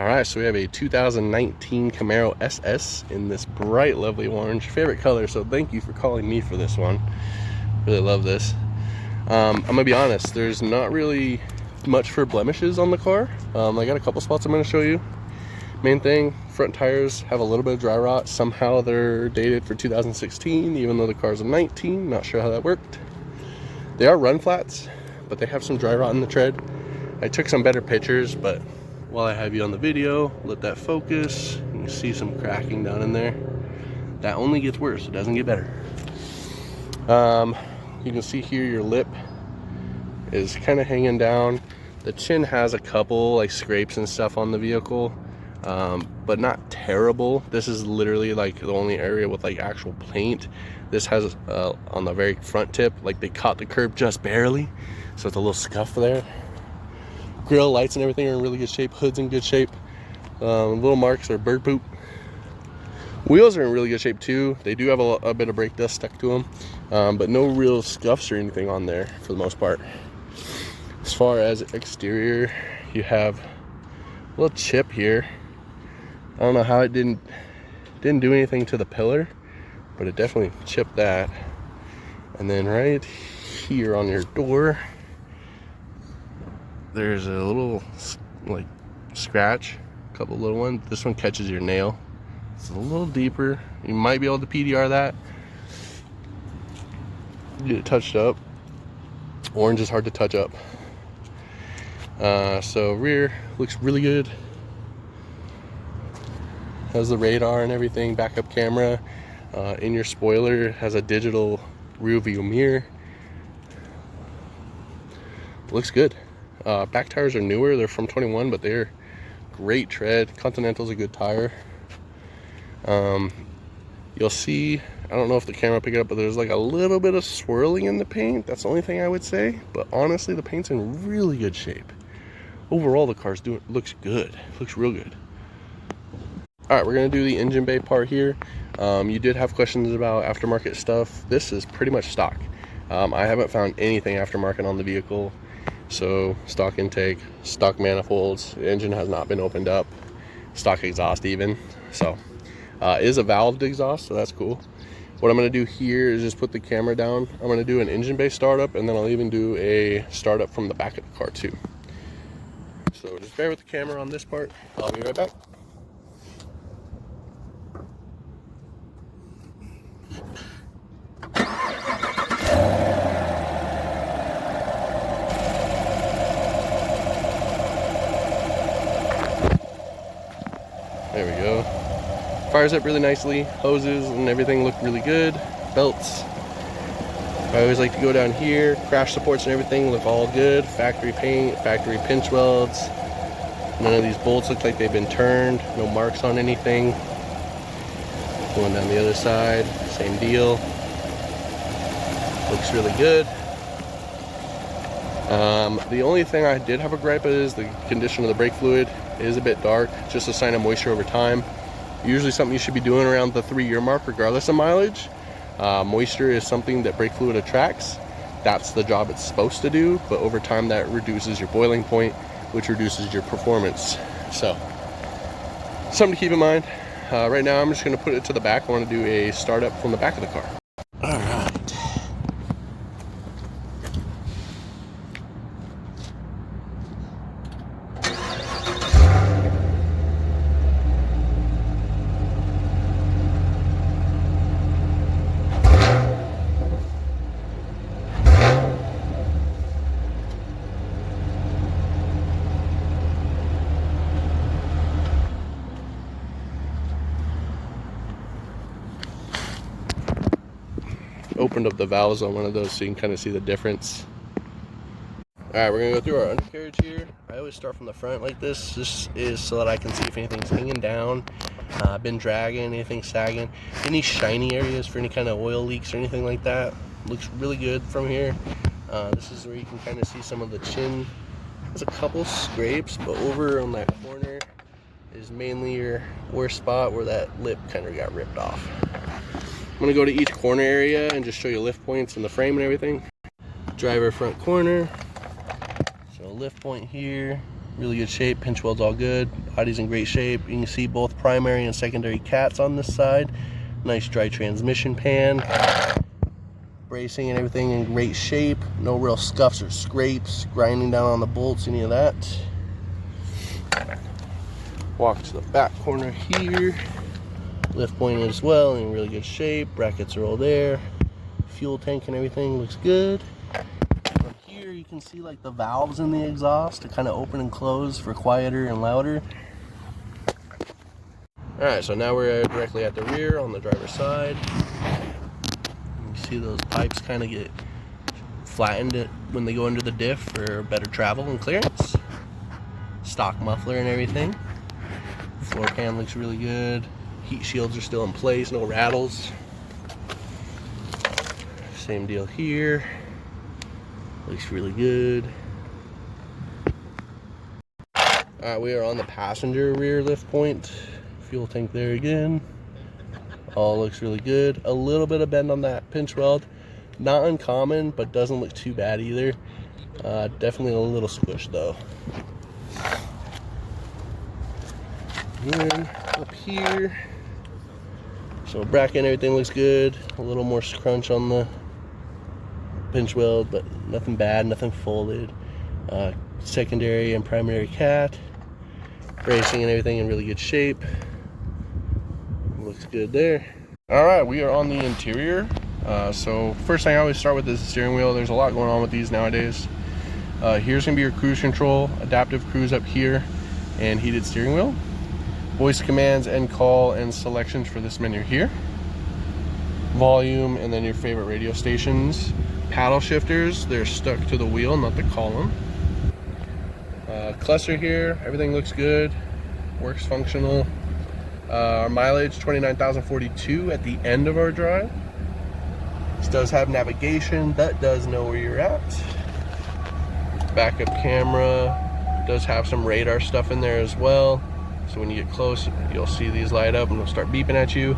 All right, so we have a 2019 Camaro SS in this bright, lovely orange. Favorite color, so thank you for calling me for this one. Really love this. I'm gonna be honest, there's not really much for blemishes on the car. I got a couple spots I'm gonna show you. Main thing, front tires have a little bit of dry rot. Somehow they're dated for 2016, even though the car's a 19. Not sure how that worked. They are run flats, but they have some dry rot in the tread. I took some better pictures, but while I have you on the video, let that focus. You can see some cracking down in there. That only gets worse, it doesn't get better. You can see here your lip is kind of hanging down. The chin has a couple like scrapes and stuff on the vehicle, but not terrible. This is literally like the only area with like actual paint. This has on the very front tip, like they caught the curb just barely, so it's a little scuff there. Grill lights and everything are in really good shape. Hood's in good shape. Little marks are bird poop. Wheels are in really good shape too. They do have a bit of brake dust stuck to them, but no real scuffs or anything on there for the most part. As far as exterior, you have a little chip here. I don't know how it didn't do anything to the pillar, but it definitely chipped that. And then right here on your door, there's a little like scratch, a couple little ones. This one catches your nail. It's a little deeper. You might be able to PDR that, get it touched up. Orange is hard to touch up. So rear looks really good. Has the radar and everything, backup camera. In your spoiler has a digital rear view mirror. Looks good. Back tires are newer. They're from 21, but they're great tread. Continental's a good tire. You'll see, I don't know if the camera picked it up, but there's like a little bit of swirling in the paint. That's the only thing I would say. But honestly, the paint's in really good shape. Overall, the car's looks good. Looks real good. All right, we're gonna do the engine bay part here. You did have questions about aftermarket stuff. This is pretty much stock. I haven't found anything aftermarket on the vehicle. So stock intake, stock manifolds, the engine has not been opened up, stock exhaust even. So it is a valved exhaust, so that's cool. What I'm going to do here is just put the camera down. I'm going to do an engine bay startup, and then I'll even do a startup from the back of the car too. So just bear with the camera on this part. I'll be right back. There we go. Fires up really nicely. Hoses and everything look really good. Belts. I always like to go down here. Crash supports and everything look all good. Factory paint, factory pinch welds. None of these bolts look like they've been turned. No marks on anything. Going down the other side, same deal. Looks really good. The only thing I did have a gripe is the condition of the brake fluid. It is a bit dark, just a sign of moisture over time. Usually something you should be doing around the 3-year mark regardless of mileage. Moisture is something that brake fluid attracts. That's the job it's supposed to do, but over time that reduces your boiling point, which reduces your performance. So something to keep in mind. Right now I'm just going to put it to the back. I want to do a startup from the back of the car. All right. Opened up the valves on one of those so you can kind of see the difference. All right, we're gonna go through our undercarriage here. I always start from the front like this. This is so that I can see if anything's hanging down, been dragging, anything sagging, any shiny areas for any kind of oil leaks or anything like that. Looks really good from here. This is where you can kind of see some of the chin. There's a couple scrapes, but over on that corner is mainly your worst spot where that lip kind of got ripped off. I'm gonna go to each corner area and just show you lift points in the frame and everything. Driver front corner. So lift point here, really good shape. Pinch weld's all good. Body's in great shape. You can see both primary and secondary cats on this side. Nice dry transmission pan. Bracing and everything in great shape. No real scuffs or scrapes, grinding down on the bolts, any of that. Walk to the back corner here. Lift point as well in really good shape. Brackets are all there. Fuel tank and everything looks good. From here you can see like the valves in the exhaust to kind of open and close for quieter and louder. Alright, so now we're directly at the rear on the driver's side. You see those pipes kind of get flattened when they go under the diff for better travel and clearance. Stock muffler and everything. Floor pan looks really good. Heat shields are still in place, no rattles. Same deal here. Looks really good. Alright, we are on the passenger rear lift point. Fuel tank there again. All looks really good. A little bit of bend on that pinch weld. Not uncommon, but doesn't look too bad either. Definitely a little squish though. And then up here, so bracket and everything looks good. A little more crunch on the pinch weld, but nothing bad, nothing folded. Secondary and primary cat. Bracing and everything in really good shape. Looks good there. Alright, we are on the interior. So first thing I always start with is the steering wheel. There's a lot going on with these nowadays. Here's going to be your cruise control, adaptive cruise up here, and heated steering wheel. Voice commands and call and selections for this menu here. Volume and then your favorite radio stations. Paddle shifters, they're stuck to the wheel, not the column. Cluster here, everything looks good, works functional. Our mileage 29,042 at the end of our drive. This does have navigation, that does know where you're at. Backup camera, does have some radar stuff in there as well. So when you get close, you'll see these light up and they'll start beeping at you.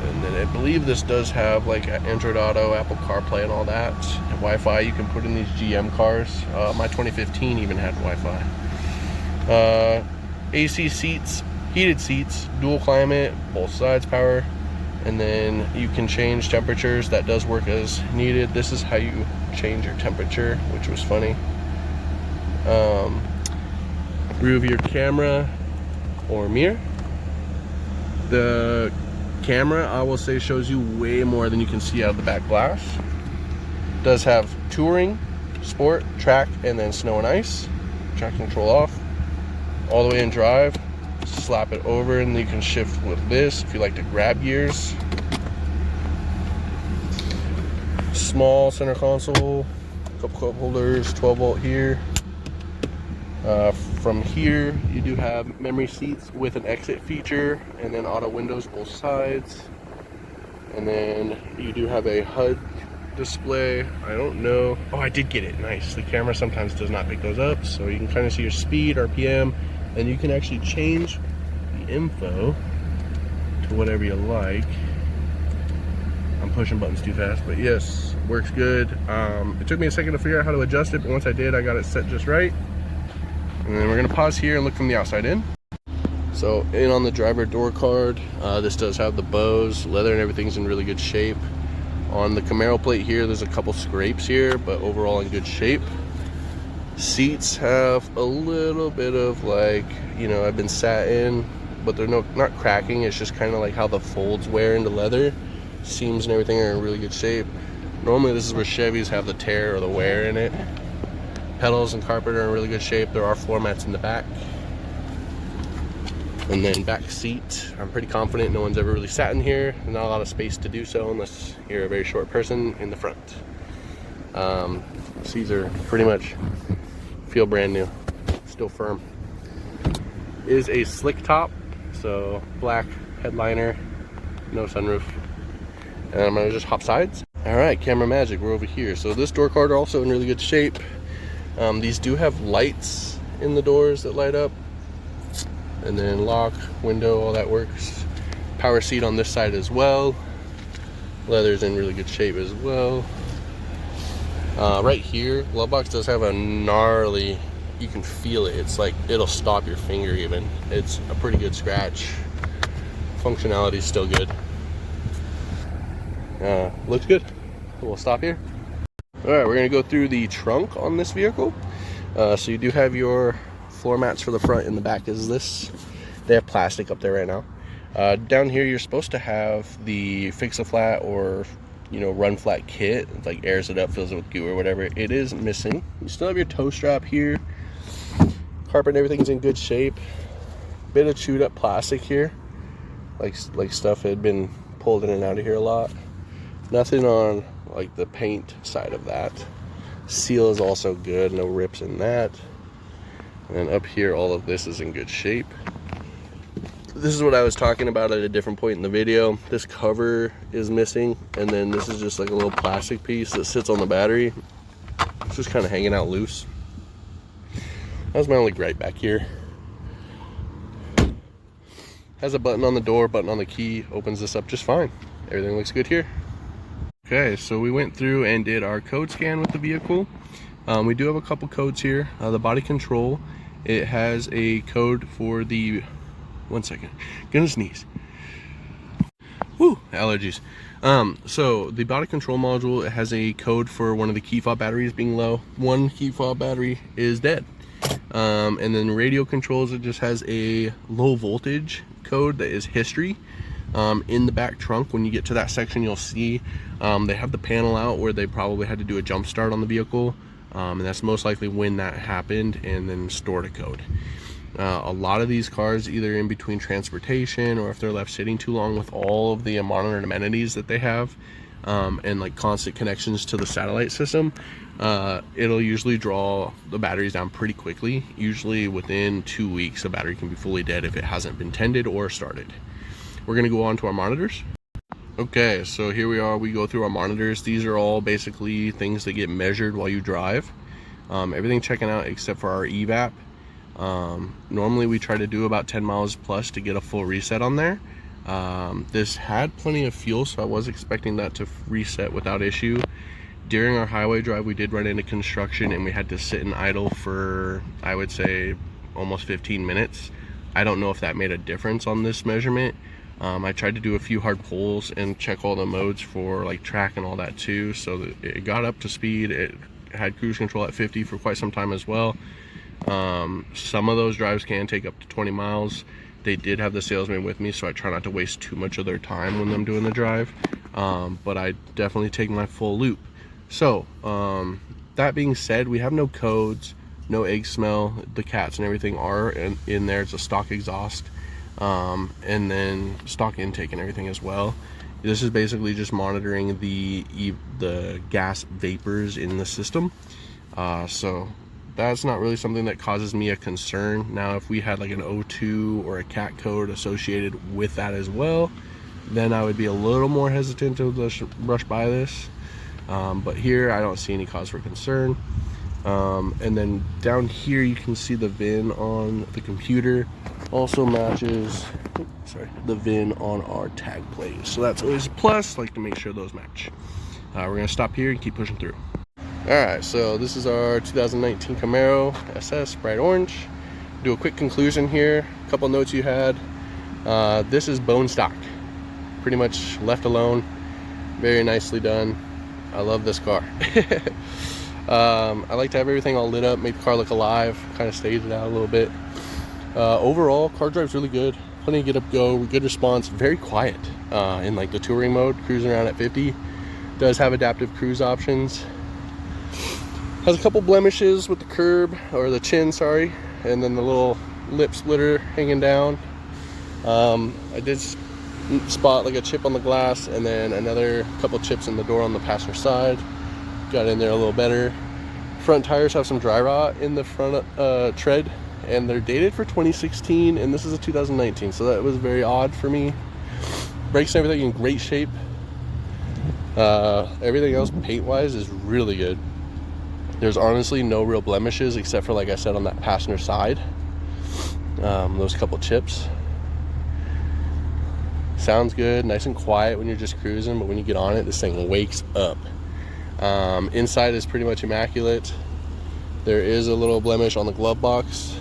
And then I believe this does have like Android Auto, Apple CarPlay and all that. And Wi-Fi you can put in these GM cars. My 2015 even had Wi-Fi. AC seats, heated seats, dual climate, both sides power. And then you can change temperatures. That does work as needed. This is how you change your temperature, which was funny. Rear view camera or mirror. The camera, I will say, shows you way more than you can see out of the back glass. Does have touring, sport, track, and then snow and ice. Track control off. All the way in drive. Slap it over and you can shift with this if you like to grab gears. Small center console, couple cup holders, 12 volt here. From here you do have memory seats with an exit feature and then auto windows both sides. And then you do have a HUD display. I don't know. Oh, I did get it. Nice. The camera sometimes does not pick those up, so you can kind of see your speed, RPM, and you can actually change the info to whatever you like. I'm pushing buttons too fast, but yes, works good. It took me a second to figure out how to adjust it, but once I did, I got it set just right. And then we're gonna pause here and look from the outside in. So in on the driver door card, this does have the bows, leather and everything's in really good shape. On the Camaro plate here, there's a couple scrapes here, but overall in good shape. Seats have a little bit of like, you know, I've been sat in, but they're not cracking. It's just kind of like how the folds wear into leather. Seams and everything are in really good shape. Normally this is where Chevys have the tear or the wear in it. Pedals and carpet are in really good shape. There are floor mats in the back. And then back seat, I'm pretty confident no one's ever really sat in here. There's not a lot of space to do so unless you're a very short person in the front. Seats are pretty much feel brand new, still firm. Is a slick top, so black headliner, no sunroof. And I'm gonna just hop sides. All right, camera magic, we're over here. So this door card are also in really good shape. These do have lights in the doors that light up. And then lock, window, all that works. Power seat on this side as well. Leather's in really good shape as well. Right here, glove box does have a gnarly, you can feel it. It's like, it'll stop your finger even. It's a pretty good scratch. Functionality is still good. Looks good. We'll stop here. All right, we're gonna go through the trunk on this vehicle. So you do have your floor mats for the front, and the back is this. They have plastic up there right now. Down here, you're supposed to have the fix-a-flat or, you know, run flat kit. It like airs it up, fills it with goo or whatever. It is missing. You still have your toe strap here. Carpet and everything's in good shape. Bit of chewed up plastic here, like stuff had been pulled in and out of here a lot. Nothing on like the paint side of that. Seal is also good, no rips in that. And then up here, all of this is in good shape. This is what I was talking about at a different point in the video. This cover is missing, and then this is just like a little plastic piece that sits on the battery. It's just kind of hanging out loose. That's my only gripe back here. Has a button on the door, button on the key, opens this up just fine. Everything looks good here. Okay, so we went through and did our code scan with the vehicle. We do have a couple codes here. The body control, it has a code for the, one second, gonna sneeze. Woo, allergies. So the body control module, it has a code for one of the key fob batteries being low. One key fob battery is dead. And then radio controls, it just has a low voltage code that is history. In the back trunk, when you get to that section, you'll see they have the panel out where they probably had to do a jump start on the vehicle, and that's most likely when that happened, and then stored a code. A lot of these cars, either in between transportation or if they're left sitting too long with all of the monitored amenities that they have, and like constant connections to the satellite system, it'll usually draw the batteries down pretty quickly. Usually within 2 weeks, a battery can be fully dead if it hasn't been tended or started. We're gonna go on to our monitors. Okay, so here we are, we go through our monitors. These are all basically things that get measured while you drive. Everything checking out except for our evap. Normally we try to do about 10 miles plus to get a full reset on there. This had plenty of fuel, so I was expecting that to reset without issue. During our highway drive, we did run into construction and we had to sit and idle for, I would say, almost 15 minutes. I don't know if that made a difference on this measurement. I tried to do a few hard pulls and check all the modes for like track and all that too, so that it got up to speed. It had cruise control at 50 for quite some time as well. Some of those drives can take up to 20 miles. They did have the salesman with me, so I try not to waste too much of their time when I'm doing the drive, but I definitely take my full loop. So that being said, we have no codes, no egg smell. The cats and everything are in there. It's a stock exhaust, and then stock intake and everything as well. This is basically just monitoring the gas vapors in the system. So that's not really something that causes me a concern. Now, if we had like an O2 or a cat code associated with that as well, then I would be a little more hesitant to rush by this. But here I don't see any cause for concern. And then down here you can see the VIN on the computer also matches the VIN on our tag plate, so that's always a plus. Like to make sure those match. We're gonna stop here and keep pushing through. Alright, so this is our 2019 Camaro SS bright orange. Do a quick conclusion here. A couple notes you had. This is bone stock, pretty much left alone. Very nicely done. I love this car. I like to have everything all lit up, make the car look alive, kind of stage it out a little bit. Overall, car drive's really good. Plenty of get up go, good response, very quiet in like the touring mode, cruising around at 50. Does have adaptive cruise options. Has a couple blemishes with the curb, or the chin, sorry, and then the little lip splitter hanging down. I did spot like a chip on the glass, and then another couple chips in the door on the passenger side. Got in there a little better. Front tires have some dry rot in the front tread, and they're dated for 2016, and this is a 2019, so that was very odd for me. Brakes and everything in great shape. Everything else paint wise is really good. There's honestly no real blemishes except for, like I said, on that passenger side, those couple chips. Sounds good, nice and quiet when you're just cruising, but when you get on it, this thing wakes up. Inside is pretty much immaculate. There is a little blemish on the glove box,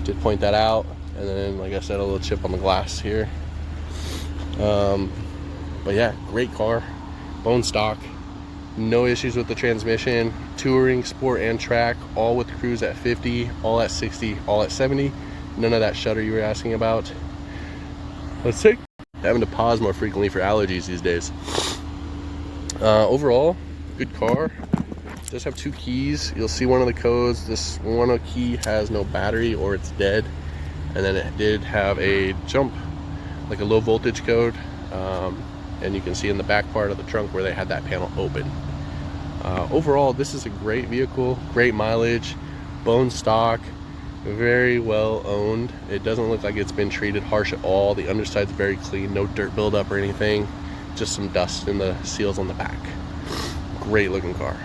did point that out, and then like I said, a little chip on the glass here. But yeah, great car, bone stock, no issues with the transmission, touring, sport, and track, all with cruise at 50, all at 60, all at 70. None of that shutter you were asking about. Let's take having to pause more frequently for allergies these days. Overall, good car. It does have 2 keys. You'll see one of the codes. This one key has no battery or it's dead, and then it did have a jump, like a low voltage code, and you can see in the back part of the trunk where they had that panel open. Overall, this is a great vehicle, great mileage, bone stock, very well owned. It doesn't look like it's been treated harsh at all. The underside's very clean, no dirt buildup or anything, just some dust in the seals on the back. Great looking car.